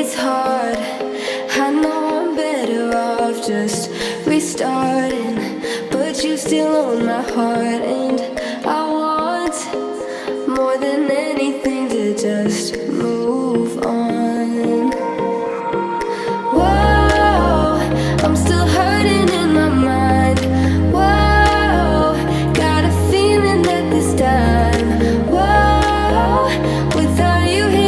it's hard. I know I'm better off just restarting, but you still own my heart, and I want more than anything to just move on. Whoa, I'm still hurting in my mind. Whoa, got a feeling that this time, whoa, without you here